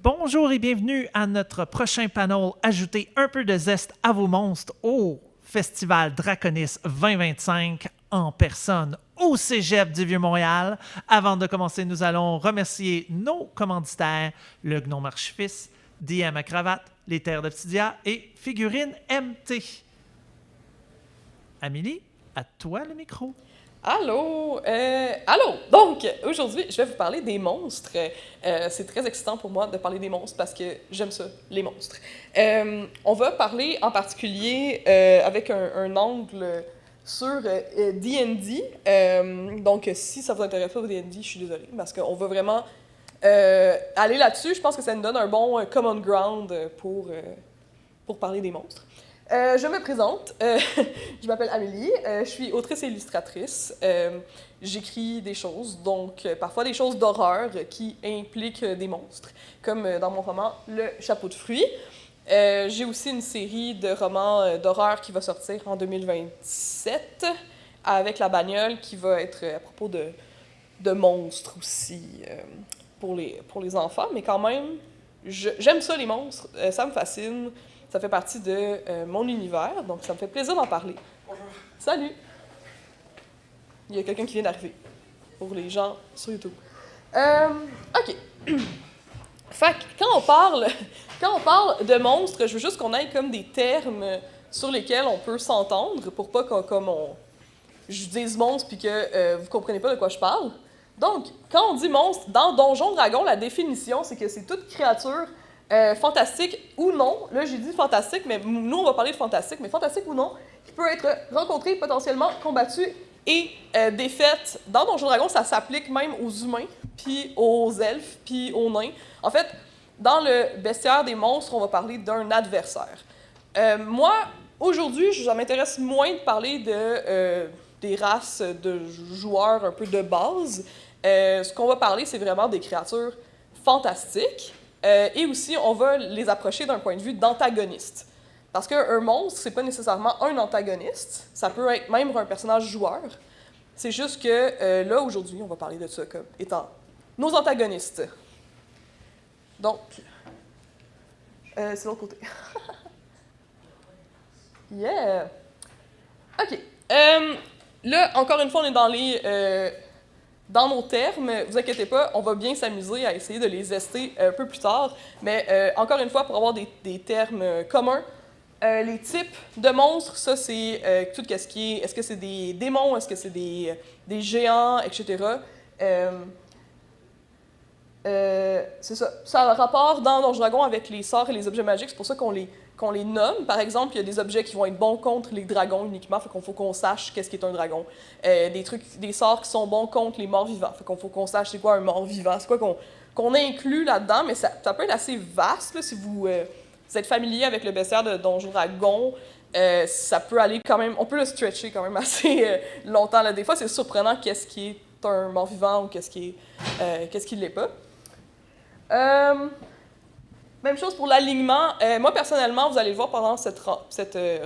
Bonjour et bienvenue à notre prochain panel. Ajoutez un peu de zeste à vos monstres au Festival Draconis 2025 en personne au Cégep du Vieux-Montréal. Avant de commencer, nous allons remercier nos commanditaires, le Gnome Archifix, DM à Cravate, les Terres d'Obsidia et Figurine MT. Amélie, à toi le micro. Allô! Allô! Donc, aujourd'hui, je vais vous parler des monstres. C'est très excitant pour moi de parler des monstres parce que j'aime ça, les monstres. On va parler en particulier avec un angle sur D&D. Donc, si ça vous intéresse pas au D&D, je suis désolée, parce qu'on va vraiment aller là-dessus. Je pense que ça nous donne un bon common ground pour parler des monstres. Je me présente, je m'appelle Amélie, je suis autrice et illustratrice. J'écris des choses, donc parfois des choses d'horreur qui impliquent des monstres, comme dans mon roman Le Chapeau de fruits. J'ai aussi une série de romans d'horreur qui va sortir en 2027, avec La Bagnole, qui va être à propos de monstres aussi, pour les enfants, mais quand même, j'aime ça les monstres, ça me fascine. Ça fait partie de mon univers, donc ça me fait plaisir d'en parler. Bonjour. Salut! Il y a quelqu'un qui vient d'arriver, pour les gens sur YouTube. OK. Fait que quand on parle de monstres, je veux juste qu'on ait comme des termes sur lesquels on peut s'entendre, pour pas je dise monstre puis que vous comprenez pas de quoi je parle. Donc, quand on dit monstre, dans Donjon Dragon, la définition, c'est que c'est toute créature fantastique ou non, là j'ai dit fantastique, mais nous on va parler de fantastique, mais fantastique ou non, qui peut être rencontré, potentiellement combattu et défaite. Dans Donjon Dragon, ça s'applique même aux humains, puis aux elfes, puis aux nains. En fait, dans le bestiaire des monstres, on va parler d'un adversaire. Moi, aujourd'hui, je m'intéresse moins de parler des races de joueurs un peu de base. Ce qu'on va parler, c'est vraiment des créatures fantastiques. Et aussi, on va les approcher d'un point de vue d'antagoniste. Parce qu'un monstre, c'est pas nécessairement un antagoniste, ça peut être même un personnage joueur. C'est juste que là, aujourd'hui, on va parler de ça comme étant nos antagonistes. Donc, c'est l'autre côté. Yeah! OK. Là, encore une fois, on est dans nos termes, vous inquiétez pas, on va bien s'amuser à essayer de les ester un peu plus tard, mais encore une fois, pour avoir des termes communs, les types de monstres, ça c'est tout ce qui est, est-ce que c'est des démons, est-ce que c'est des géants, etc. C'est ça. Ça a un rapport dans Donjon Dragon avec les sorts et les objets magiques, c'est pour ça qu'on les nomme. Par exemple, il y a des objets qui vont être bons contre les dragons uniquement, fait qu'on faut qu'on sache qu'est-ce qu'est un dragon. Des sorts qui sont bons contre les morts vivants, fait qu'on faut qu'on sache c'est quoi un mort vivant, c'est quoi qu'on inclut là-dedans, mais ça peut être assez vaste là, si vous êtes familier avec le bestiaire de Donjon Dragon. Ça peut aller quand même, on peut le stretcher quand même assez longtemps. Là. Des fois, c'est surprenant qu'est-ce qui est un mort vivant ou qu'est-ce qui l'est pas. Même chose pour l'alignement. Moi, personnellement, vous allez le voir pendant cette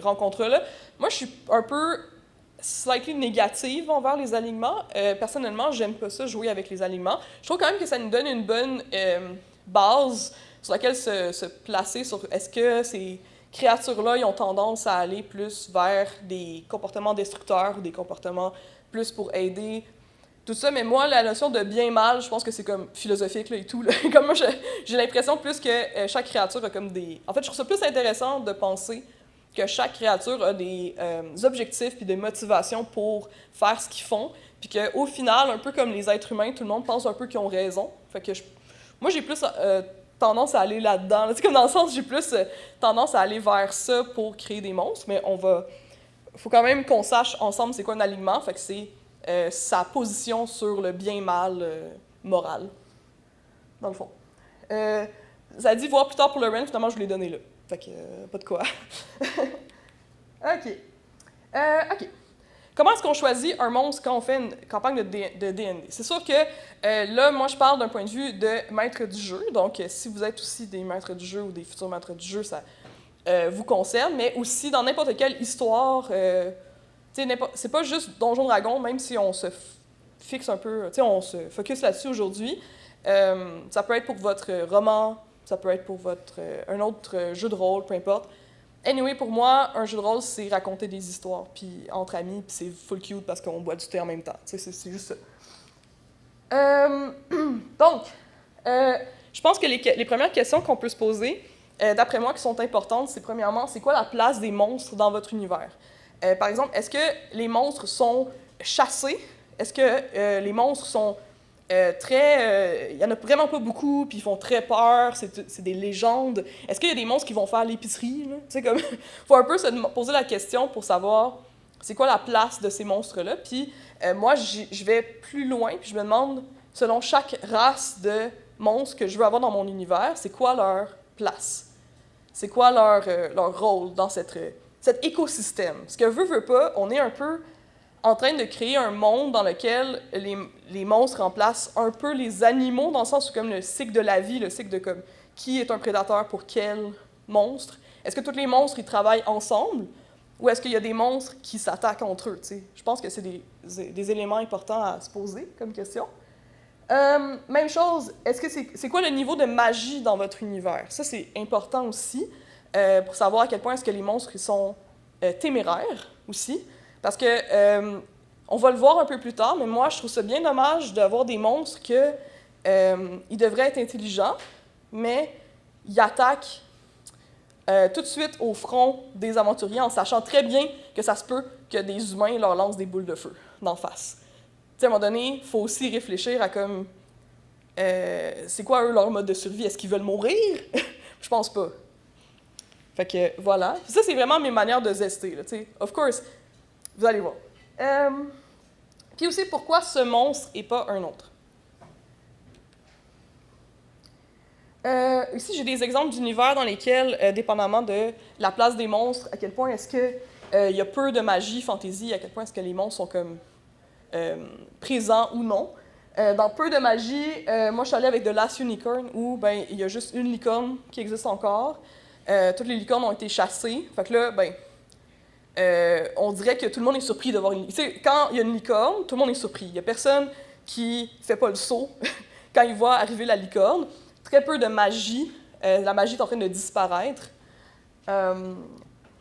rencontre-là, moi, je suis un peu slightly négative envers les alignements. Personnellement, j'aime pas ça, jouer avec les alignements. Je trouve quand même que ça nous donne une bonne base sur laquelle se placer sur est-ce que ces créatures-là, ils ont tendance à aller plus vers des comportements destructeurs ou des comportements plus pour aider tout ça, mais moi, la notion de bien-mal, je pense que c'est comme philosophique là, et tout. Là. Comme moi, j'ai l'impression plus que chaque créature a comme des... En fait, je trouve ça plus intéressant de penser que chaque créature a des objectifs puis des motivations pour faire ce qu'ils font, puis qu'au final, un peu comme les êtres humains, tout le monde pense un peu qu'ils ont raison. Fait que moi, j'ai plus tendance à aller là-dedans. Là. Comme dans le sens, j'ai plus tendance à aller vers ça pour créer des monstres, mais faut quand même qu'on sache ensemble c'est quoi un alignement, fait que c'est sa position sur le bien-mal moral, dans le fond. Ça a dit voir plus tard pour le rent, finalement je vous l'ai donné là. Fait que pas de quoi. OK. Comment est-ce qu'on choisit un monstre quand on fait une campagne de D&D? C'est sûr que là, moi je parle d'un point de vue de maître du jeu, donc si vous êtes aussi des maîtres du jeu ou des futurs maîtres du jeu, ça vous concerne, mais aussi dans n'importe quelle histoire... c'est pas juste Donjon Dragon, même si on se fixe un peu, on se focus là-dessus aujourd'hui. Ça peut être pour votre roman ça peut être pour un autre jeu de rôle, peu importe. Anyway, pour moi, un jeu de rôle, c'est raconter des histoires, puis entre amis, puis c'est full cute parce qu'on boit du thé en même temps. C'est juste ça. Donc, je pense que les premières questions qu'on peut se poser, d'après moi, qui sont importantes, c'est premièrement, c'est quoi la place des monstres dans votre univers? Par exemple, est-ce que les monstres sont chassés? Est-ce que les monstres sont il y en a vraiment pas beaucoup, puis ils font très peur, c'est des légendes. Est-ce qu'il y a des monstres qui vont faire l'épicerie? Tu sais, comme, faut un peu se poser la question pour savoir c'est quoi la place de ces monstres-là. Puis moi, je vais plus loin, puis je me demande, selon chaque race de monstres que je veux avoir dans mon univers, c'est quoi leur place? C'est quoi leur rôle dans cet écosystème? Parce que veut pas, on est un peu en train de créer un monde dans lequel les monstres remplacent un peu les animaux, dans le sens où comme le cycle de la vie, le cycle de comme qui est un prédateur pour quel monstre. Est-ce que tous les monstres ils travaillent ensemble ou est-ce qu'il y a des monstres qui s'attaquent entre eux? T'sais? Je pense que c'est des éléments importants à se poser comme question. Même chose, est-ce que c'est quoi le niveau de magie dans votre univers? Ça, c'est important aussi pour savoir à quel point est-ce que les monstres ils sont téméraires aussi. Parce que, on va le voir un peu plus tard, mais moi, je trouve ça bien dommage d'avoir des monstres ils devraient être intelligents, mais ils attaquent tout de suite au front des aventuriers en sachant très bien que ça se peut que des humains leur lancent des boules de feu d'en face. Tu sais, à un moment donné, il faut aussi réfléchir à comme... c'est quoi, eux, leur mode de survie? Est-ce qu'ils veulent mourir? Je pense pas. Fait que, voilà. Ça, c'est vraiment mes manières de zester, là, tu sais. Of course... Vous allez voir. Puis aussi, pourquoi ce monstre et pas un autre? Ici, j'ai des exemples d'univers dans lesquels, dépendamment de la place des monstres, à quel point est-ce qu'il y a peu de magie, fantasy, à quel point est-ce que les monstres sont comme présents ou non. Dans peu de magie, moi, je suis allée avec The Last Unicorn, où ben, il y a juste une licorne qui existe encore. Toutes les licornes ont été chassées. Fait que là, ben... on dirait que tout le monde est surpris de voir une licorne. Tu sais, quand il y a une licorne, tout le monde est surpris. Il n'y a personne qui ne fait pas le saut quand il voit arriver la licorne. Très peu de magie. La magie est en train de disparaître.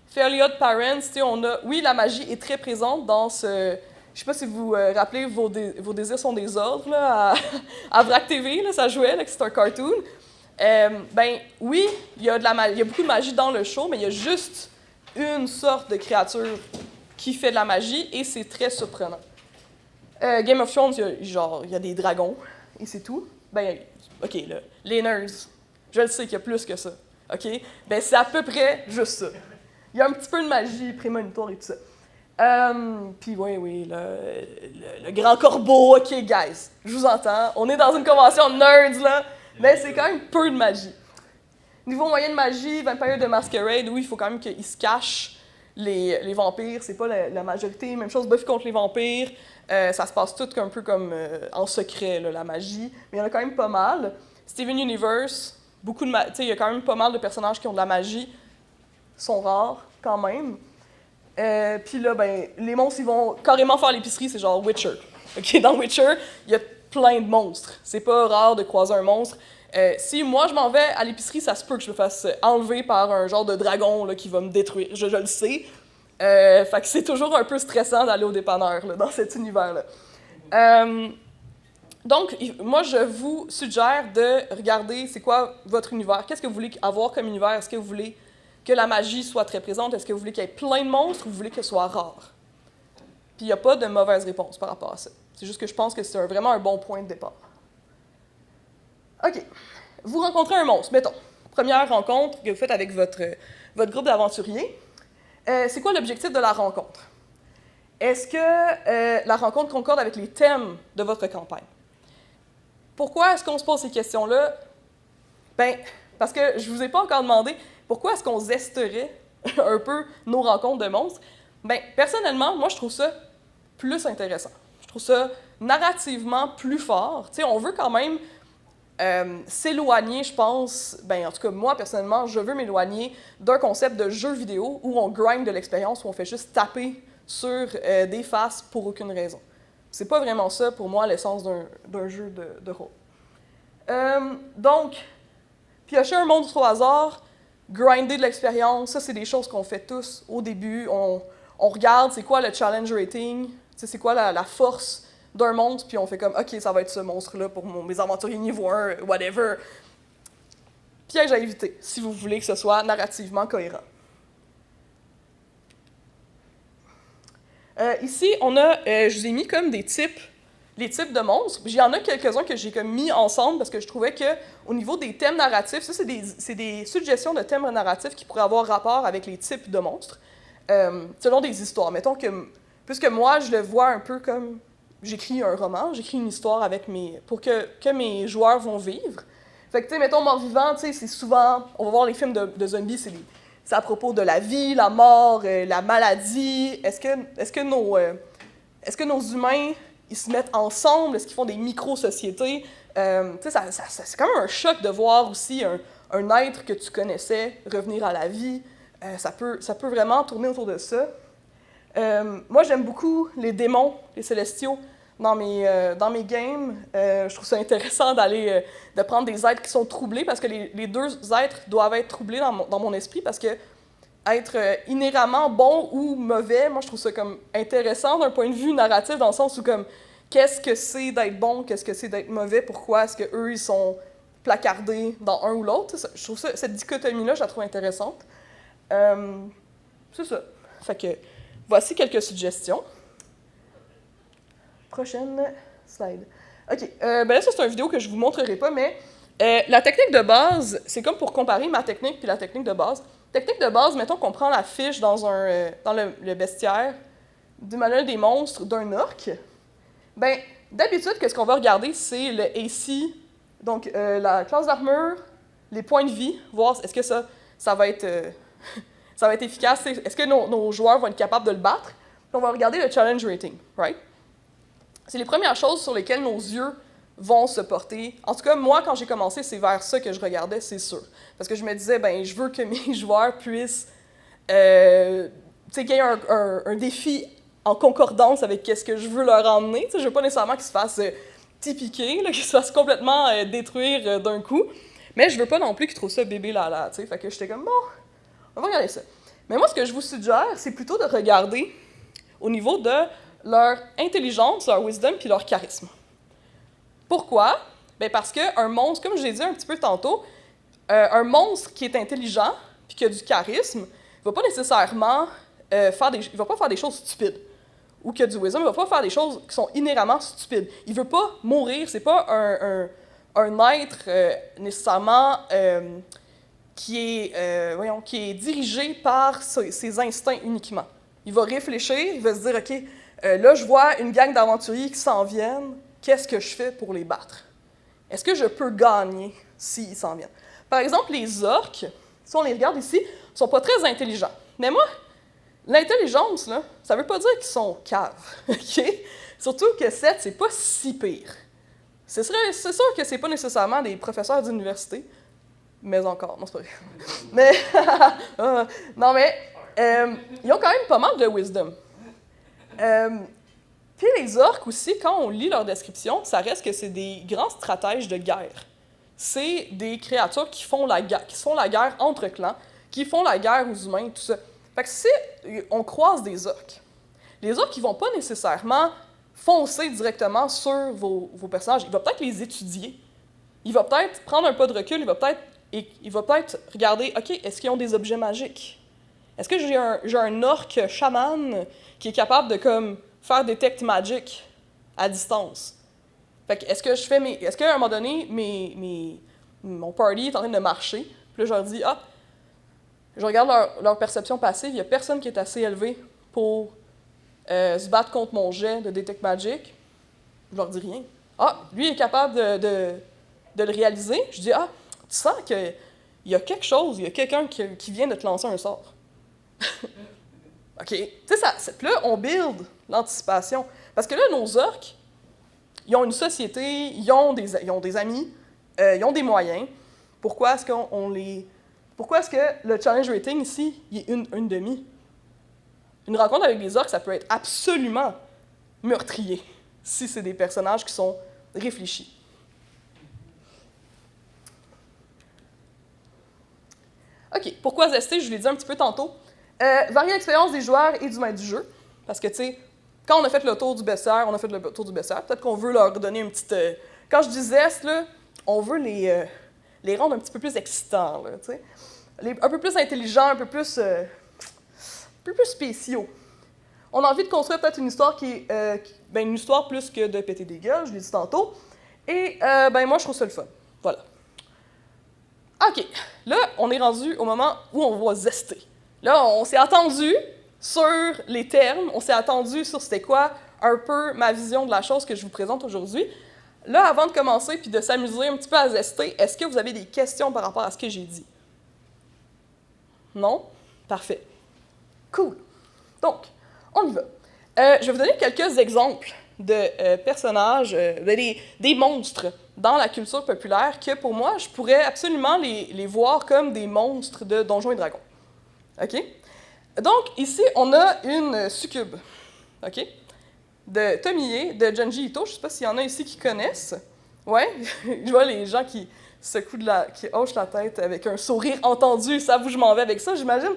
Fairly Odd Parents, tu sais, oui, la magie est très présente dans ce... Je sais pas si vous vous rappelez, vos désirs sont des ordres, là, à VRAC TV, là, ça jouait, là, que c'est un cartoon. Ben oui, il y a beaucoup de magie dans le show, mais il y a juste une sorte de créature qui fait de la magie, et c'est très surprenant. Game of Thrones, il y a des dragons, et c'est tout. Ben, OK, là, les nerds, je le sais qu'il y a plus que ça, OK? Ben, c'est à peu près juste ça. Il y a un petit peu de magie prémonitoire et tout ça. Puis oui, le grand corbeau, OK, guys, je vous entends. On est dans une convention de nerds, là, mais c'est quand même peu de magie. Niveau moyen de magie, Vampire the Masquerade, oui, il faut quand même qu'ils se cachent les vampires, c'est pas la majorité. Même chose, Buffy contre les vampires, ça se passe tout un peu comme en secret, là, la magie, mais il y en a quand même pas mal. Steven Universe, il y a quand même pas mal de personnages qui ont de la magie, sont rares quand même. Puis là, ben, les monstres, ils vont carrément faire l'épicerie, c'est genre Witcher. Okay, dans Witcher, il y a plein de monstres. C'est pas rare de croiser un monstre. Si moi, je m'en vais à l'épicerie, ça se peut que je me fasse enlever par un genre de dragon là, qui va me détruire. Je le sais. Fait que c'est toujours un peu stressant d'aller au dépanneur là, dans cet univers-là. Donc, moi, je vous suggère de regarder c'est quoi votre univers. Qu'est-ce que vous voulez avoir comme univers? Est-ce que vous voulez que la magie soit très présente? Est-ce que vous voulez qu'il y ait plein de monstres ou vous voulez que ce soit rare? Puis il n'y a pas de mauvaise réponse par rapport à ça. C'est juste que je pense que c'est vraiment un bon point de départ. OK. Vous rencontrez un monstre, mettons. Première rencontre que vous faites avec votre groupe d'aventuriers. C'est quoi l'objectif de la rencontre? Est-ce que la rencontre concorde avec les thèmes de votre campagne? Pourquoi est-ce qu'on se pose ces questions-là? Ben, parce que je ne vous ai pas encore demandé pourquoi est-ce qu'on zesterait un peu nos rencontres de monstres. Ben, personnellement, moi, je trouve ça plus intéressant. Je trouve ça narrativement plus fort. Tu sais, on veut quand même s'éloigner, je pense, ben en tout cas moi personnellement, je veux m'éloigner d'un concept de jeu vidéo où on grind de l'expérience, où on fait juste taper sur des faces pour aucune raison. C'est pas vraiment ça pour moi l'essence d'un jeu de rôle. Donc, Piocher un monstre au hasard, grinder de l'expérience, ça, c'est des choses qu'on fait tous au début. On regarde c'est quoi le challenge rating, c'est quoi la force d'un monstre, puis on fait comme, OK, ça va être ce monstre-là pour mes aventuriers niveau 1, whatever. Piège à éviter, si vous voulez que ce soit narrativement cohérent. Ici, on a, je vous ai mis comme des types, les types de monstres. Il y en a quelques-uns que j'ai comme mis ensemble parce que je trouvais que au niveau des thèmes narratifs, ça c'est des suggestions de thèmes narratifs qui pourraient avoir rapport avec les types de monstres, selon des histoires. Mettons que, puisque moi je le vois un peu comme j'écris un roman, j'écris une histoire pour que mes joueurs vont vivre. Fait que tu sais, mettons Mort-Vivant, tu sais, c'est souvent, on va voir les films de zombies, c'est à propos de la vie, la mort, la maladie. Est-ce que nos humains, ils se mettent ensemble? Est-ce qu'ils font des micro-sociétés? C'est quand même un choc de voir aussi un être que tu connaissais revenir à la vie. Ça peut vraiment tourner autour de ça. Moi, j'aime beaucoup les démons, les célestiaux dans mes games. Je trouve ça intéressant de prendre des êtres qui sont troublés, parce que les deux êtres doivent être troublés dans mon esprit, parce que être inhéremment bon ou mauvais, moi je trouve ça comme intéressant d'un point de vue narratif, dans le sens où comme qu'est-ce que c'est d'être bon, qu'est-ce que c'est d'être mauvais, pourquoi est-ce qu'eux ils sont placardés dans un ou l'autre. Je trouve cette dichotomie-là, je la trouve intéressante. C'est ça. Fait que voici quelques suggestions. Prochaine slide. OK. Ben là, ça, c'est une vidéo que je vous montrerai pas, mais la technique de base, c'est comme pour comparer ma technique puis la technique de base. Technique de base, mettons qu'on prend la fiche dans le bestiaire du manuel des monstres d'un orc. Ben, d'habitude, qu'est-ce qu'on va regarder, c'est le AC, donc la classe d'armure, les points de vie, voir est-ce que ça va être ça va être efficace, est-ce que nos joueurs vont être capables de le battre. Puis on va regarder le challenge rating, right? C'est les premières choses sur lesquelles nos yeux vont se porter. En tout cas, moi, quand j'ai commencé, c'est vers ça que je regardais, c'est sûr. Parce que je me disais, ben, je veux que mes joueurs puissent, tu sais, qu'il y ait un défi en concordance avec ce que je veux leur emmener. Tu sais, je veux pas nécessairement qu'ils se fassent typiquer, qu'ils se fassent complètement détruire d'un coup. Mais je veux pas non plus qu'ils trouvent ça bébé là, tu sais. Fait que j'étais comme, bon, on va regarder ça. Mais moi, ce que je vous suggère, c'est plutôt de regarder au niveau de leur intelligence, leur wisdom, puis leur charisme. Pourquoi? Bien parce qu'un monstre, comme je l'ai dit un petit peu tantôt, un monstre qui est intelligent, puis qui a du charisme, ne va pas nécessairement il va pas faire des choses stupides. Ou qui a du wisdom, il va pas faire des choses qui sont inhéremment stupides. Il veut pas mourir, c'est pas un être nécessairement qui est dirigé par ses instincts uniquement. Il va réfléchir, il va se dire, OK, là, je vois une gang d'aventuriers qui s'en viennent. Qu'est-ce que je fais pour les battre? Est-ce que je peux gagner s'ils s'en viennent? Par exemple, les orques, si on les regarde ici, ne sont pas très intelligents. Mais moi, l'intelligence, là, ça ne veut pas dire qu'ils sont caves. Okay? Surtout que 7, c'est pas si pire. C'est sûr que c'est pas nécessairement des professeurs d'université, mais encore, non, c'est pas vrai. Mais, non, mais, ils ont quand même pas mal de wisdom. Puis les orques aussi, quand on lit leur description, ça reste que c'est des grands stratèges de guerre. C'est des créatures qui se font la guerre entre clans, qui font la guerre aux humains, tout ça. Fait que si on croise des orques, les orques, ils vont pas nécessairement foncer directement sur vos personnages. Il va peut-être les étudier. Il va peut-être prendre un pas de recul, il va peut-être regarder, OK, est-ce qu'ils ont des objets magiques? Est-ce que j'ai un orc chaman qui est capable de comme faire detect magic à distance? Fait que est-ce qu'à un moment donné, mon party est en train de marcher, puis là je leur dis, je regarde leur perception passive, il n'y a personne qui est assez élevé pour se battre contre mon jet de detect magic. Je leur dis rien. Lui est capable de le réaliser. Je dis, tu sens qu'il y a quelque chose, il y a quelqu'un qui vient de te lancer un sort. OK. Tu sais, là, on build l'anticipation. Parce que là, nos orques, ils ont une société, ils ont des amis, ils ont des moyens. Pourquoi est-ce que le challenge rating ici, il est une demi? Une rencontre avec des orques, ça peut être absolument meurtrier si c'est des personnages qui sont réfléchis. OK, pourquoi zester? Je vous l'ai dit un petit peu tantôt. Varier l'expérience des joueurs et du maître du jeu. Parce que, tu sais, quand on a fait le tour du bestiaire, on a fait le tour du bestiaire. Peut-être qu'on veut leur donner une petite... Quand je dis zeste, là, on veut les rendre un petit peu plus excitants, là, tu sais. Un peu plus intelligents, un peu plus spéciaux. On a envie de construire peut-être une histoire qui est une histoire plus que de péter des gueules, je l'ai dit tantôt. Et moi, je trouve ça le fun. Voilà. OK. Là, on est rendu au moment où on va zester. Là, on s'est attendu sur les termes, on s'est attendu sur c'était quoi un peu ma vision de la chose que je vous présente aujourd'hui. Là, avant de commencer puis de s'amuser un petit peu à zester, est-ce que vous avez des questions par rapport à ce que j'ai dit? Non? Parfait. Cool. Donc, on y va. Je vais vous donner quelques exemples de personnages, des monstres dans la culture populaire que, pour moi, je pourrais absolument les voir comme des monstres de Donjons et Dragons. OK? Donc, ici, on a une succube. OK? De Tomie, de Junji Ito. Je ne sais pas s'il y en a ici qui connaissent. Ouais? Je vois les gens qui secouent qui hochent la tête avec un sourire entendu. Ça, où je m'en vais avec ça, j'imagine.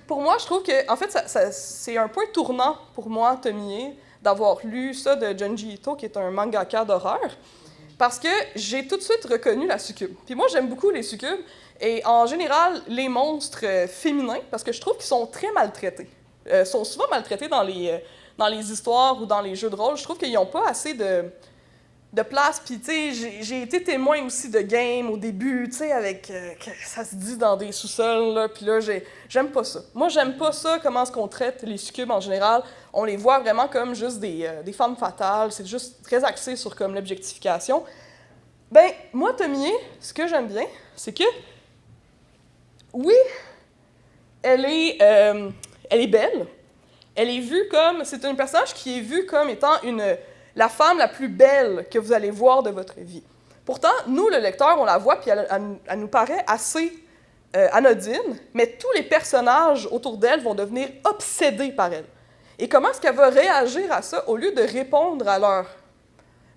Pour moi, je trouve que, en fait, c'est un point tournant pour moi, Tomie, d'avoir lu ça de Junji Ito, qui est un mangaka d'horreur, parce que j'ai tout de suite reconnu la succube. Puis moi, j'aime beaucoup les succubes, et en général, les monstres féminins, parce que je trouve qu'ils sont très maltraités. Sont souvent maltraités dans les histoires ou dans les jeux de rôle. Je trouve qu'ils n'ont pas assez de place. Puis, tu sais, j'ai été témoin aussi de games au début, tu sais, avec... que ça se dit dans des sous-sols, là, puis là, j'aime pas ça. Moi, j'aime pas ça, comment est-ce qu'on traite les succubes en général. On les voit vraiment comme juste des femmes fatales. C'est juste très axé sur, comme, l'objectification. Ben, moi, Tomie, ce que j'aime bien, c'est que... Oui, elle est belle. Elle est vue comme... C'est un personnage qui est vu comme étant la femme la plus belle que vous allez voir de votre vie. Pourtant, nous, le lecteur, on la voit, puis elle nous paraît assez anodine, mais tous les personnages autour d'elle vont devenir obsédés par elle. Et comment est-ce qu'elle va réagir à ça, au lieu de répondre à leur...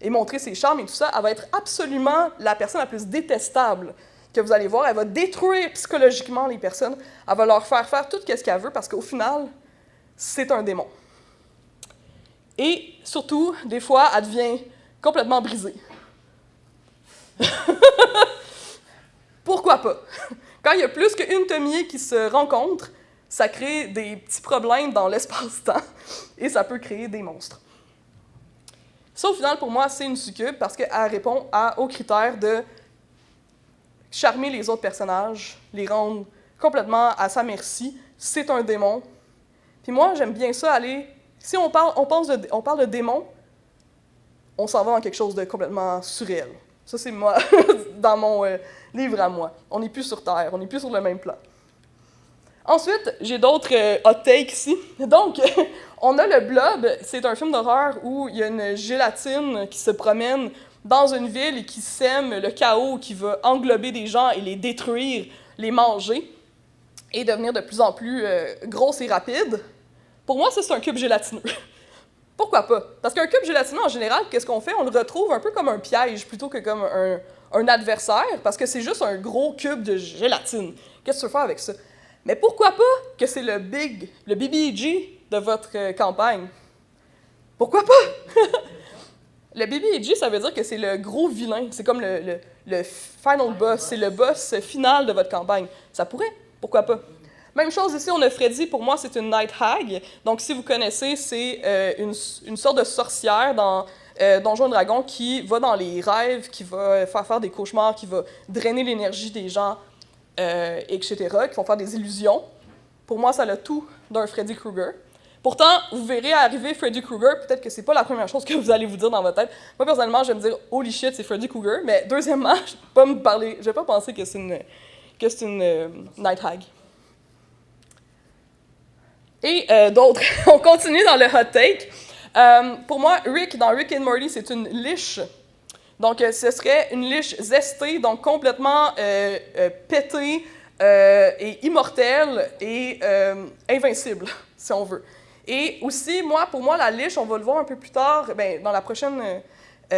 et montrer ses charmes et tout ça, elle va être absolument la personne la plus détestable que vous allez voir. Elle va détruire psychologiquement les personnes. Elle va leur faire tout ce qu'elle veut, parce qu'au final, c'est un démon. Et surtout, des fois, elle devient complètement brisée. Pourquoi pas? Quand il y a plus qu'une Tomie qui se rencontre, ça crée des petits problèmes dans l'espace-temps et ça peut créer des monstres. Ça, au final, pour moi, c'est une succube parce qu'elle répond aux critères de charmer les autres personnages, les rendre complètement à sa merci. C'est un démon. Puis moi, j'aime bien ça aller... Si on parle de démon, on s'en va dans quelque chose de complètement surréel. Ça, c'est moi, dans mon livre à moi. On n'est plus sur Terre, on n'est plus sur le même plan. Ensuite, j'ai d'autres hot takes ici. Donc, on a le Blob. C'est un film d'horreur où il y a une gélatine qui se promène dans une ville et qui sème le chaos, qui va englober des gens et les détruire, les manger, et devenir de plus en plus grosse et rapide. Pour moi, ça, c'est un cube gélatineux. Pourquoi pas? Parce qu'un cube gélatineux, en général, qu'est-ce qu'on fait? On le retrouve un peu comme un piège plutôt que comme un adversaire, parce que c'est juste un gros cube de gélatine. Qu'est-ce que tu veux faire avec ça? Mais pourquoi pas que c'est le BBG de votre campagne? Pourquoi pas? Le BBG, ça veut dire que c'est le gros vilain. C'est comme le final boss. C'est le boss final de votre campagne. Ça pourrait? Pourquoi pas? Même chose ici, on a Freddy. Pour moi, c'est une Night Hag. Donc, si vous connaissez, c'est une sorte de sorcière dans Donjons et Dragons qui va dans les rêves, qui va faire des cauchemars, qui va drainer l'énergie des gens, etc., qui vont faire des illusions. Pour moi, ça a tout d'un Freddy Krueger. Pourtant, vous verrez arriver Freddy Krueger, peut-être que c'est pas la première chose que vous allez vous dire dans votre tête. Moi, personnellement, je vais me dire « Holy shit, c'est Freddy Krueger », mais deuxièmement, je vais pas penser que c'est une Night Hag. Et d'autres, on continue dans le hot take. Pour moi, Rick, dans Rick and Morty, c'est une liche. Donc, ce serait une liche zestée, donc complètement pétée et immortelle et invincible, si on veut. Et aussi, pour moi, la liche, on va le voir un peu plus tard, dans la prochaine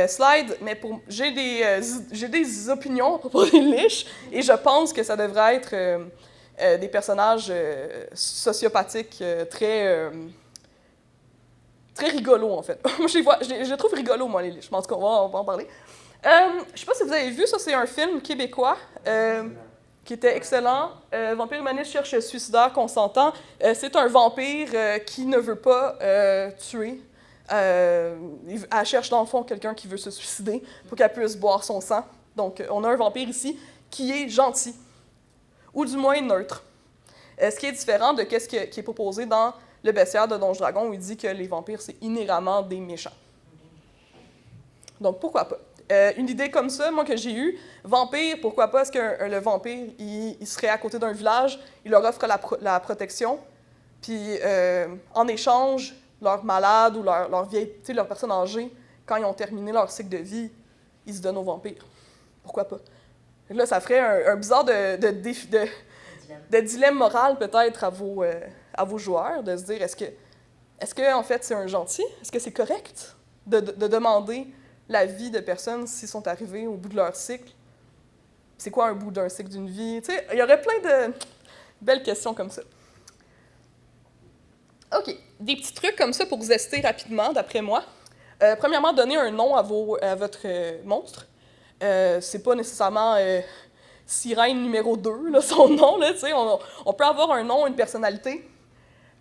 slide, mais j'ai des opinions à propos des liches, et je pense que ça devrait être des personnages sociopathiques très rigolos, en fait. Moi, je les trouve rigolos, moi, les liches, mais en tout cas, on va en parler. Je sais pas si vous avez vu, ça, c'est un film québécois qui était excellent. Vampire humaniste cherche suicidaire consentant. C'est un vampire qui ne veut pas tuer. Elle cherche dans le fond quelqu'un qui veut se suicider pour qu'elle puisse boire son sang. Donc, on a un vampire ici qui est gentil, ou du moins neutre. Ce qui est différent de ce qui est proposé dans le bestiaire de Donjons Dragons, où il dit que les vampires, c'est inhéremment des méchants. Donc, pourquoi pas? Une idée comme ça, moi, que j'ai eue, vampire, pourquoi pas? Est-ce que le vampire, il serait à côté d'un village, il leur offre la protection, puis en échange, leurs malades ou leurs personnes âgées, quand ils ont terminé leur cycle de vie, ils se donnent aux vampires. Pourquoi pas? Là, ça ferait un bizarre de dilemme moral peut-être à vos joueurs, de se dire, est-ce que en fait, c'est un gentil? Est-ce que c'est correct de demander la vie de personnes s'ils sont arrivés au bout de leur cycle? C'est quoi un bout d'un cycle d'une vie? Tu sais, il y aurait plein de belles questions comme ça. OK. Des petits trucs comme ça pour zester rapidement, d'après moi. Premièrement, donner un nom à votre monstre. C'est pas nécessairement sirène numéro 2, là, son nom. Là, on peut avoir un nom, une personnalité.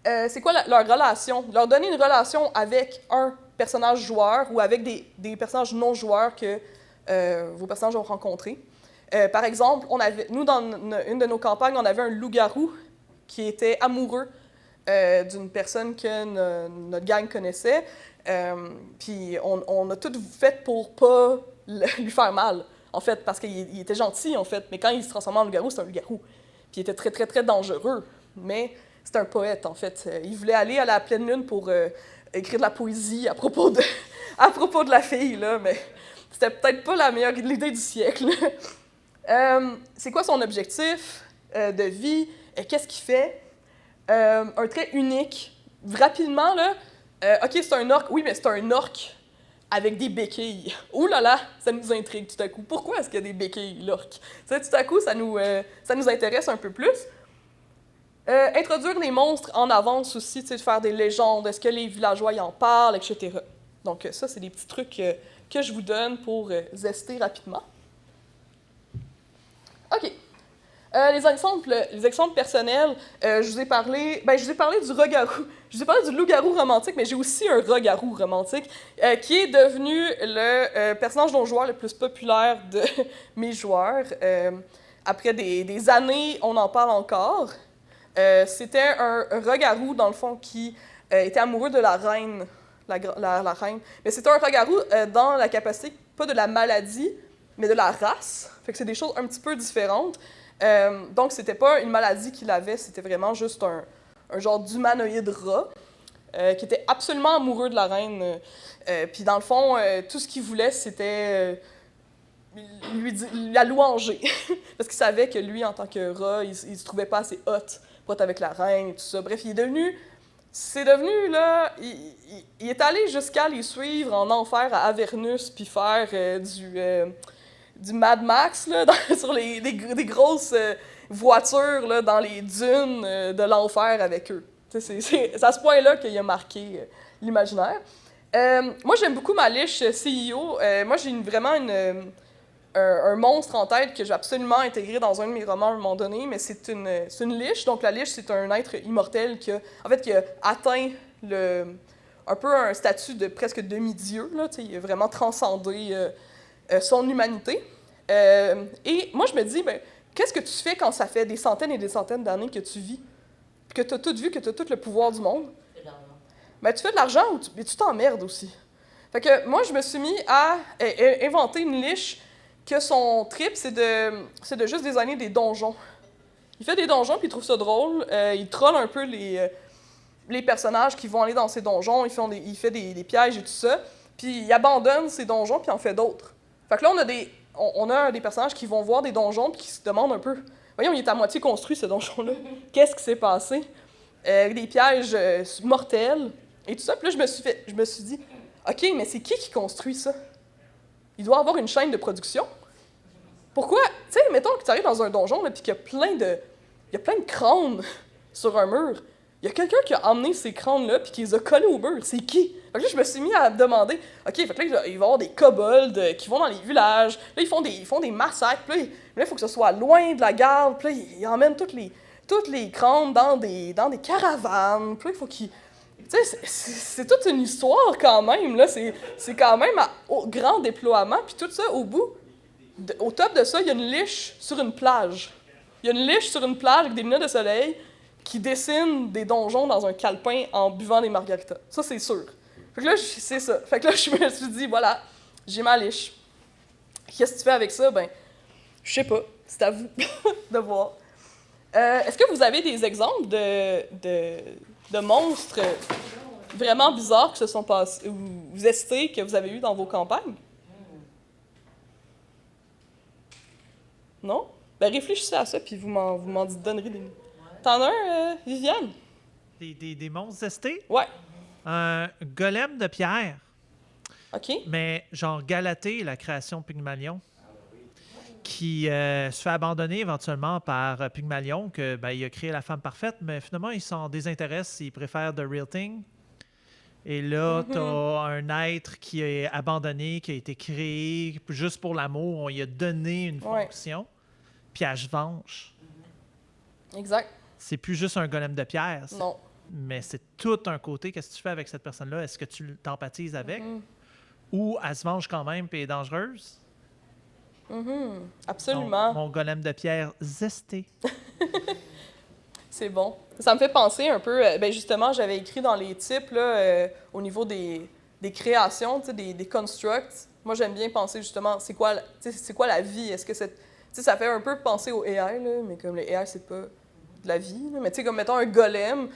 C'est quoi leur relation? Leur donner une relation avec un personnage joueur ou avec des personnages non-joueurs que vos personnages ont rencontrés. Par exemple, nous, dans une de nos campagnes, on avait un loup-garou qui était amoureux d'une personne que notre gang connaissait. Puis on a tout fait pour pas lui faire mal, en fait, parce qu'il était gentil, en fait. Mais quand il se transformait en loup-garou, c'était un loup-garou. Puis il était très, très, très dangereux. Mais c'était un poète, en fait. Il voulait aller à la pleine lune pour écrire de la poésie à propos de la fille, là, mais c'était peut-être pas la meilleure idée du siècle. C'est quoi son objectif de vie? Qu'est-ce qu'il fait? Un trait unique. Rapidement, là, OK, c'est un orc. Oui, mais c'est un orc avec des béquilles. Ouh là là, ça nous intrigue tout à coup. Pourquoi est-ce qu'il y a des béquilles, l'orc? Tout à coup, ça nous intéresse un peu plus. Introduire les monstres en avance aussi, de faire des légendes, est-ce que les villageois y en parlent, etc. Donc ça, c'est des petits trucs que je vous donne pour zester rapidement. OK. Les exemples personnels, je vous ai parlé du rougarou. Je vous ai parlé du loup-garou romantique, mais j'ai aussi un rougarou romantique qui est devenu le personnage non-joueur le plus populaire de mes joueurs. Après des années, on en parle encore. C'était un rougarou, dans le fond, qui était amoureux de la reine, la reine. Mais c'était un rougarou dans la capacité, pas de la maladie, mais de la race. Fait que c'est des choses un petit peu différentes. Donc, c'était pas une maladie qu'il avait, c'était vraiment juste un genre d'humanoïde rat qui était absolument amoureux de la reine. Puis, dans le fond, tout ce qu'il voulait, c'était la louanger. Parce qu'il savait que lui, en tant que rat, il se trouvait pas assez hot pour être avec la reine et tout ça. Bref, c'est devenu, là, il est allé jusqu'à les suivre en enfer à Avernus, puis faire du Mad Max, là, sur des grosses voitures, là, dans les dunes de l'enfer avec eux. C'est à ce point-là qu'il a marqué l'imaginaire. Moi, j'aime beaucoup ma liche CEO. Moi, j'ai vraiment un monstre en tête que j'ai absolument intégré dans un de mes romans à un moment donné, mais c'est une liche. Donc, la liche, c'est un être immortel qui a atteint un peu un statut de presque demi-dieu. Là, il a vraiment transcendé son humanité. Et moi, je me dis, qu'est-ce que tu fais quand ça fait des centaines et des centaines d'années que tu vis, que tu as tout vu, que tu as tout le pouvoir du monde? Tu fais de l'argent. Tu fais de l'argent, mais tu t'emmerdes aussi. Fait que moi, je me suis mis à inventer une liche que son trip, c'est de juste designer des donjons. Il fait des donjons, puis il trouve ça drôle. Il troll un peu les personnages qui vont aller dans ces donjons. Il fait des pièges et tout ça. Puis il abandonne ces donjons, puis il en fait d'autres. Fait que là, on a des personnages qui vont voir des donjons, puis qui se demandent un peu, voyons, il est à moitié construit, ce donjon-là. Qu'est-ce qui s'est passé? Des pièges mortels et tout ça. Puis là, je me suis dit, OK, mais c'est qui construit ça? il doit avoir une chaîne de production. Pourquoi? Tu sais, mettons que tu arrives dans un donjon, là, puis qu'il y a plein de crânes sur un mur. Il y a quelqu'un qui a emmené ces crânes-là, puis qui les a collés au mur. C'est qui? Fait que là, je me suis mis à me demander, OK, fait que là, il va y avoir des kobolds qui vont dans les villages. Là, ils font des massacres. Puis là, il faut que ce soit loin de la gare. Puis là, ils emmènent toutes les crânes dans des caravanes. Puis là, il faut qu'ils... Tu sais, c'est toute une histoire quand même, là. C'est quand même au grand déploiement. Puis tout ça, au top de ça, il y a une liche sur une plage. Il y a une liche sur une plage avec des lunettes de soleil qui dessine des donjons dans un calepin en buvant des margaritas. Ça, c'est sûr. Fait que là, c'est ça. Fait que là, je me suis dit, voilà, j'ai ma liche. Qu'est-ce que tu fais avec ça? Ben, je sais pas. C'est à vous de voir. Est-ce que vous avez des exemples de monstres vraiment bizarres qui se sont passés, ou estés que vous avez eu dans vos campagnes? Non? Ben, réfléchissez à ça, puis vous m'en donnerez des... T'en as un, Viviane? Des monstres zestés? Ouais. Un golem de pierre. OK. Mais genre Galatée, la création de Pygmalion, qui se fait abandonner éventuellement par Pygmalion, que il a créé la femme parfaite, mais finalement, il s'en désintéresse, il préfère The Real Thing. Et là, t'as un être qui est abandonné, qui a été créé juste pour l'amour, on lui a donné une fonction, puis elle se venge. Exact. C'est plus juste un golem de pierre. Non. Mais c'est tout un côté. Qu'est-ce que tu fais avec cette personne-là? Est-ce que tu t'empathises avec? Ou elle se venge quand même et est dangereuse? Absolument. Mon golem de pierre zesté. C'est bon. Ça me fait penser un peu... ben justement, j'avais écrit dans les types, là, au niveau des créations, des constructs. Moi, j'aime bien penser justement, c'est quoi la vie? Est-ce que ça fait un peu penser au AI, là, mais comme le AI, c'est pas de la vie. Là. Mais tu sais, comme mettons un golem,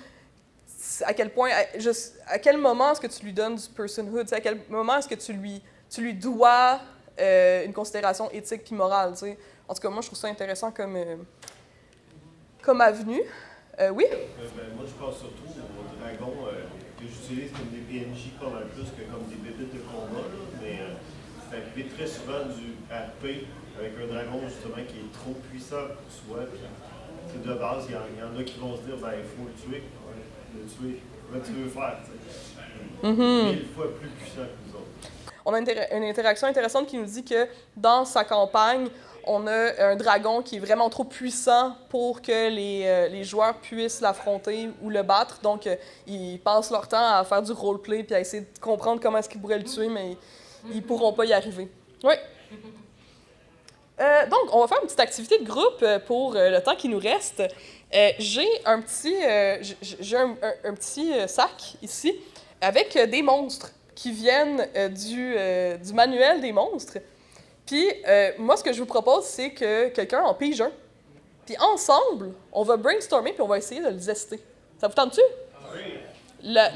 à quel point, à quel moment est-ce que tu lui donnes du personhood? T'sais, à quel moment est-ce que tu lui dois une considération éthique puis morale? T'sais? En tout cas, moi, je trouve ça intéressant comme avenue. Oui? Moi, je pense surtout aux dragons que j'utilise comme des PNJ pas mal plus que comme des bébites de combat. Là. Mais c'est arrivé très souvent du RP avec un dragon justement qui est trop puissant pour soi. Puis, de base, il y en a qui vont se dire il faut le tuer. Ouais, le tuer. Comment tu veux faire? 1000 fois plus puissant que nous autres. On a une interaction intéressante qui nous dit que dans sa campagne, on a un dragon qui est vraiment trop puissant pour que les joueurs puissent l'affronter ou le battre. Donc, ils passent leur temps à faire du roleplay puis à essayer de comprendre comment est-ce qu'ils pourraient le tuer, mais ils pourront pas y arriver. Oui. Donc, on va faire une petite activité de groupe pour le temps qui nous reste. J'ai un petit sac ici avec des monstres qui viennent du manuel des monstres. Puis, moi, ce que je vous propose, c'est que quelqu'un en pige un. Puis, ensemble, on va brainstormer puis on va essayer de le zester. Ça vous tente-tu? Oui!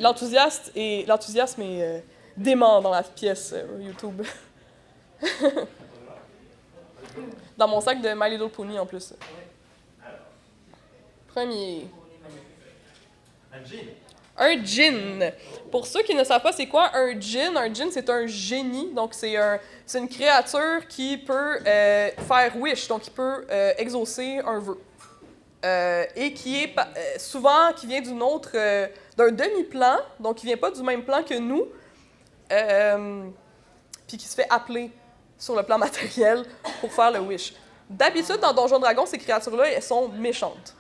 L'enthousiasme est dément dans la pièce YouTube. Dans mon sac de My Little Pony, en plus. Premier. Un djinn. Pour ceux qui ne savent pas c'est quoi un djinn c'est un génie. Donc c'est une créature qui peut faire wish, donc qui peut exaucer un vœu. Et qui est souvent qui vient d'un demi-plan, donc qui vient pas du même plan que nous, puis qui se fait appeler sur le plan matériel pour faire le wish. D'habitude, dans Donjons Dragons, ces créatures-là, elles sont méchantes.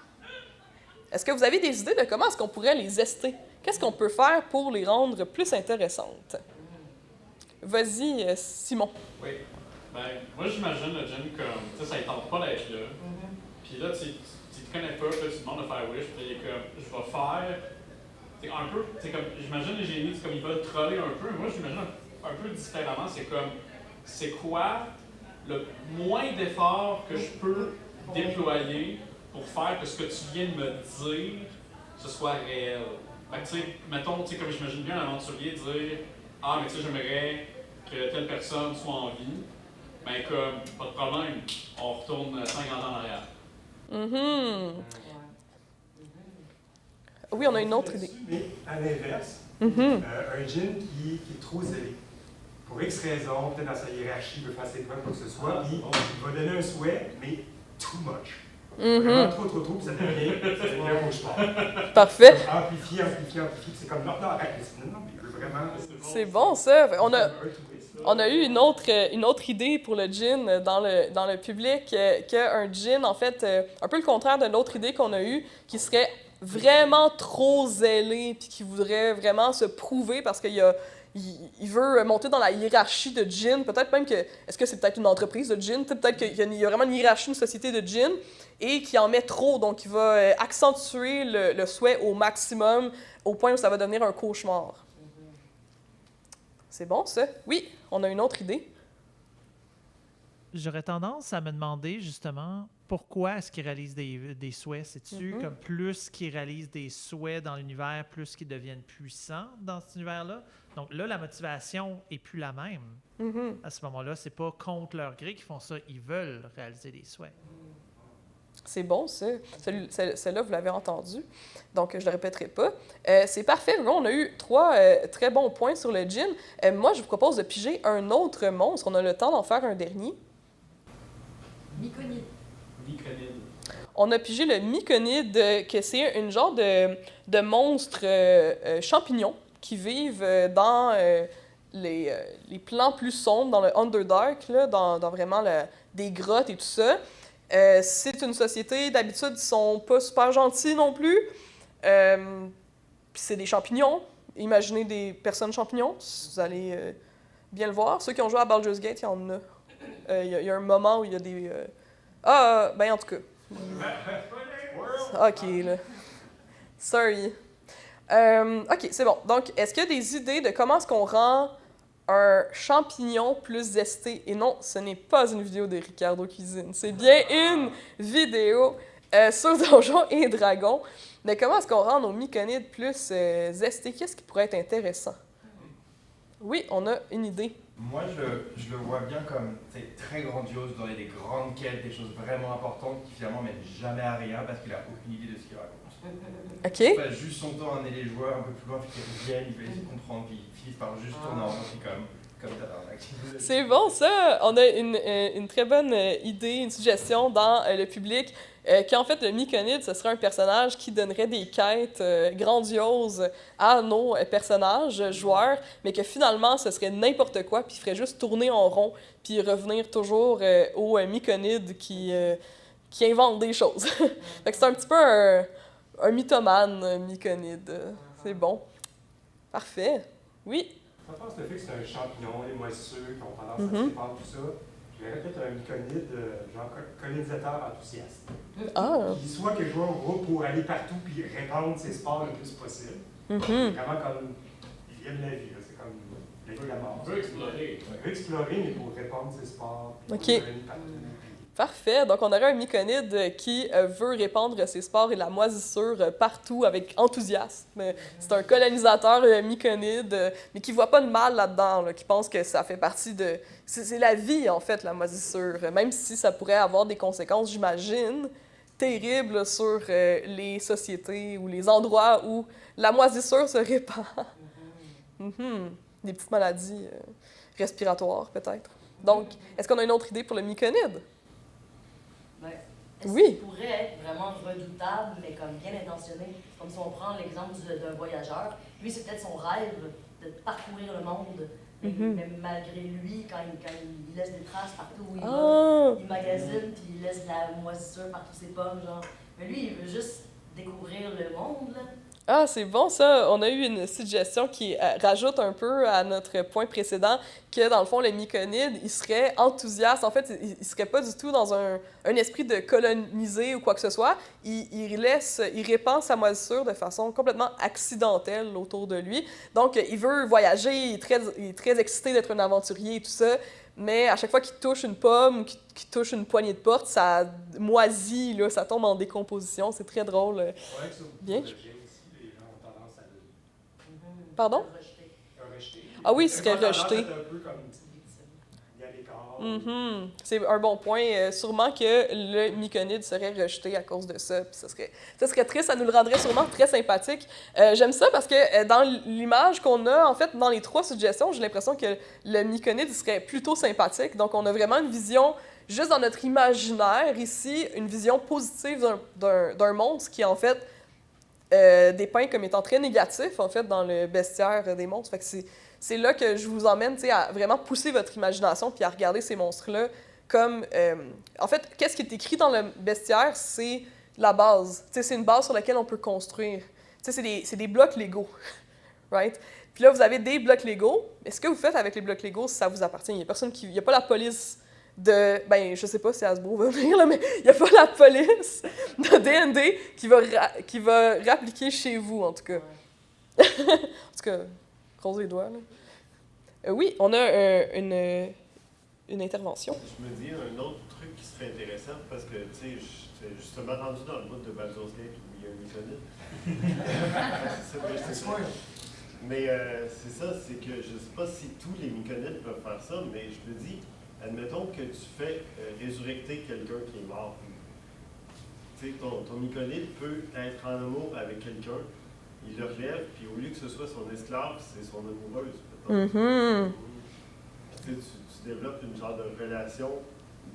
Est-ce que vous avez des idées de comment est-ce qu'on pourrait les ester? Qu'est-ce qu'on peut faire pour les rendre plus intéressantes? Vas-y, Simon. Oui. Ben, moi, j'imagine le djinn comme, tu sais, ça ne tente pas d'être là. Puis là, tu te connais pas, puis tu demandes de faire wish, puis il est comme, je vais faire. C'est un peu, c'est comme, j'imagine les génies, c'est comme ils veulent troller un peu. Moi, j'imagine un peu différemment, c'est comme, c'est quoi le moins d'efforts que je peux déployer pour faire que ce que tu viens de me dire, ce soit réel. Fait que, tu sais, mettons, tu sais, comme j'imagine bien un aventurier dire « Ah, mais tu sais, j'aimerais que telle personne soit en vie. » Ben comme, pas de problème, on retourne 50 ans en arrière. Oui, on a une autre idée. Mais à l'inverse, un djinn qui est trop zélé pour X raisons, peut-être dans sa hiérarchie, il veut faire ses preuves, quoi que ce soit, puis il va donner un souhait, mais too much. Vraiment trop, puis ça devient un cauchemar. Parfait. Amplifier, c'est comme non, arrête, non, il veut vraiment. C'est bon, ça. On a eu une autre idée pour le gin dans le public, qu'un gin, en fait, un peu le contraire de l'autre idée qu'on a eue, qui serait vraiment trop zélé, puis qui voudrait vraiment se prouver parce qu'il veut monter dans la hiérarchie de gin. Peut-être même que, est-ce que c'est peut-être une entreprise de gin? Peut-être qu'il y a vraiment une hiérarchie, une société de gin, et qui en met trop, donc il va accentuer le souhait au maximum, au point où ça va devenir un cauchemar. C'est bon, ça? Oui, on a une autre idée. J'aurais tendance à me demander, justement, pourquoi est-ce qu'il réalise des souhaits? C'est-tu comme plus qu'il réalise des souhaits dans l'univers, plus qu'ils deviennent puissants dans cet univers-là? Donc là, la motivation est plus la même. À ce moment-là, c'est pas contre leur gré qu'ils font ça. Ils veulent réaliser des souhaits. C'est bon, ça. Celle-là, vous l'avez entendu. Donc, je ne le répéterai pas. C'est parfait. Là, on a eu 3 très bons points sur le gin. Moi, je vous propose de piger un autre monstre. On a le temps d'en faire un dernier. Myconide. On a pigé le myconide, que c'est une genre de monstre champignon qui vivent dans les plans plus sombres, dans le Underdark, là, dans vraiment des grottes et tout ça. C'est une société, d'habitude, ils sont pas super gentils non plus. Puis c'est des champignons. Imaginez des personnes champignons, vous allez bien le voir. Ceux qui ont joué à Baldur's Gate, il y en a. Il y a un moment où il y a des... ben en tout cas. OK, là. Sorry. OK, c'est bon. Donc, est-ce qu'il y a des idées de comment est-ce qu'on rend un champignon plus zesté? Et non, ce n'est pas une vidéo de Ricardo Cuisine. C'est bien une vidéo sur Donjons et Dragons. Mais comment est-ce qu'on rend nos myconides plus zestés? Qu'est-ce qui pourrait être intéressant? Oui, on a une idée. Moi, je le vois bien comme très grandiose, donner des grandes quêtes, des choses vraiment importantes qui finalement mènent jamais à rien parce qu'il a aucune idée de ce qu'il raconte. OK. Il passe juste son temps à amener les joueurs un peu plus loin, puis qu'ils reviennent, il va essayer de comprendre, puis ils finissent par juste tourner en rond, puis comme tabarnak. C'est bon, ça! On a une très bonne idée, une suggestion dans le public, qu'en fait, le myconide, ce serait un personnage qui donnerait des quêtes grandioses à nos personnages, joueurs, mais que finalement, ce serait n'importe quoi, puis il ferait juste tourner en rond, puis revenir toujours au myconide qui invente des choses. Fait que c'est un petit peu un mythomane, myconide. C'est bon. Parfait. Oui? Je pense le fait que c'est un champignon, les moisissures qui ont tendance à se répandre, tout ça. Je verrais peut-être un myconide, genre colonisateur enthousiaste. Qui soit que je joue en groupe pour aller partout puis répandre ses spores le plus possible. C'est vraiment comme. Il vient de la vie, là. C'est comme. Les gars de la mort. On veut explorer. On veut explorer, mais pour répandre ses spores. OK. Parfait. Donc, on aurait un myconide qui veut répandre ses spores et la moisissure partout avec enthousiasme. C'est un colonisateur myconide, mais qui voit pas de mal là-dedans, là, qui pense que ça fait partie de... C'est la vie, en fait, la moisissure, même si ça pourrait avoir des conséquences, j'imagine, terribles sur les sociétés ou les endroits où la moisissure se répand. Des petites maladies respiratoires, peut-être. Donc, est-ce qu'on a une autre idée pour le myconide? Est-ce Oui. qu'il pourrait être vraiment redoutable, mais comme bien intentionné? Comme si on prend l'exemple d'un voyageur. Lui, c'est peut-être son rêve de parcourir le monde. Mais malgré lui, quand il laisse des traces partout où il va, il magasine, puis il laisse de la moisissure partout ses pommes, genre. Mais lui, il veut juste découvrir le monde, là. Ah, c'est bon ça. On a eu une suggestion qui rajoute un peu à notre point précédent que, dans le fond, le myconide, il serait enthousiaste. En fait, il serait pas du tout dans un esprit de coloniser ou quoi que ce soit. Il répand sa moisissure de façon complètement accidentelle autour de lui. Donc, il veut voyager, il est très excité d'être un aventurier et tout ça. Mais à chaque fois qu'il touche une pomme, qu'il touche une poignée de porte, ça moisit, là, ça tombe en décomposition. C'est très drôle. Bien. Pardon? Ah oui, il serait rejeté. Un peu comme il y a l'écart, C'est un bon point. Sûrement que le myconide serait rejeté à cause de ça. Puis ça serait triste, ça nous le rendrait sûrement très sympathique. J'aime ça parce que dans l'image qu'on a, en fait, dans les 3 suggestions, j'ai l'impression que le myconide serait plutôt sympathique. Donc, on a vraiment une vision, juste dans notre imaginaire ici, une vision positive d'un monstre qui, en fait, dépeint comme étant très négatif, en fait, dans le bestiaire des monstres. Fait que c'est là que je vous emmène, à vraiment pousser votre imagination puis à regarder ces monstres-là comme... en fait, qu'est-ce qui est écrit dans le bestiaire, c'est la base. C'est une base sur laquelle on peut construire. C'est des blocs Lego, right? Puis là, vous avez des blocs Lego. Mais ce que vous faites avec les blocs Lego, ça vous appartient. Il n'y a pas la police de... Ben, je sais pas si Hasbro va venir, là, mais il n'y a pas la police de D&D qui va réappliquer chez vous, en tout cas. En tout cas, croise les doigts, là. Oui, on a une intervention. Je me dis un autre truc qui serait intéressant, parce que, tu sais, j'étais justement rendu dans le bout de Baldur's Gate où il y a un myconide. c'est ça. Mais c'est ça, c'est que je sais pas si tous les myconides peuvent faire ça, mais je me dis, admettons que tu fais résurrecter quelqu'un qui est mort. Tu sais, ton myconide peut être en amour avec quelqu'un, il le relève, puis au lieu que ce soit son esclave, c'est son amoureuse. Tu développes une genre de relation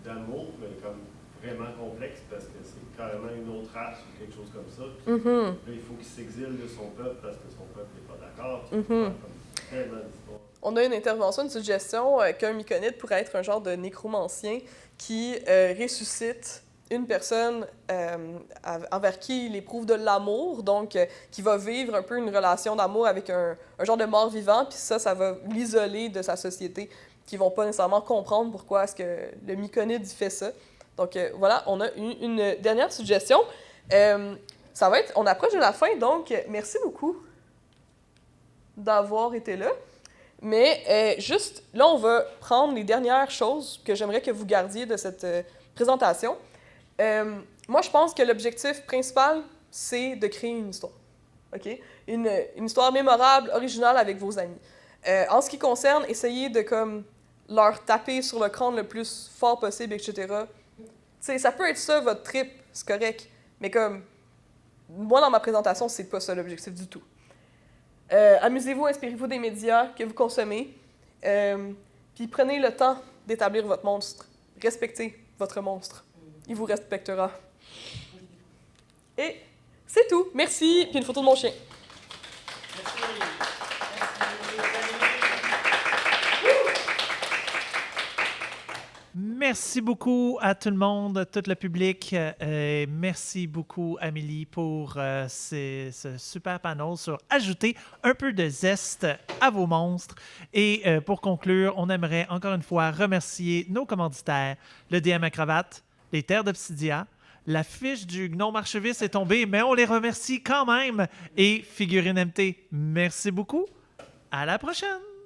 d'amour, mais comme vraiment complexe, parce que c'est carrément une autre race ou quelque chose comme ça. Puis, là, il faut qu'il s'exile de son peuple parce que son peuple n'est pas d'accord. On a une intervention, une suggestion qu'un myconide pourrait être un genre de nécromancien qui ressuscite une personne envers qui il éprouve de l'amour, donc qui va vivre un peu une relation d'amour avec un genre de mort vivant, puis ça va l'isoler de sa société, qui vont pas nécessairement comprendre pourquoi est-ce que le myconide fait ça. Donc voilà, on a une dernière suggestion. Ça va être, on approche de la fin, donc merci beaucoup d'avoir été là. Mais juste, là, on va prendre les dernières choses que j'aimerais que vous gardiez de cette présentation. Moi, je pense que l'objectif principal, c'est de créer une histoire. OK? Une histoire mémorable, originale avec vos amis. En ce qui concerne, essayez de comme leur taper sur le crâne le plus fort possible, etc. T'sais, ça peut être ça, votre trip, c'est correct. Mais comme, moi, dans ma présentation, c'est pas ça l'objectif du tout. Amusez-vous, inspirez-vous des médias que vous consommez. Puis prenez le temps d'établir votre monstre. Respectez votre monstre. Il vous respectera. Et c'est tout. Merci. Puis une photo de mon chien. Merci beaucoup à tout le monde, tout le public. Merci beaucoup, Amélie, pour ce super panel sur ajouter un peu de zeste à vos monstres. Et pour conclure, on aimerait encore une fois remercier nos commanditaires, le DM à cravate, les Terres d'Obsidia. La fiche du gnome archiviste est tombée, mais on les remercie quand même. Et Figurine MT, merci beaucoup. À la prochaine!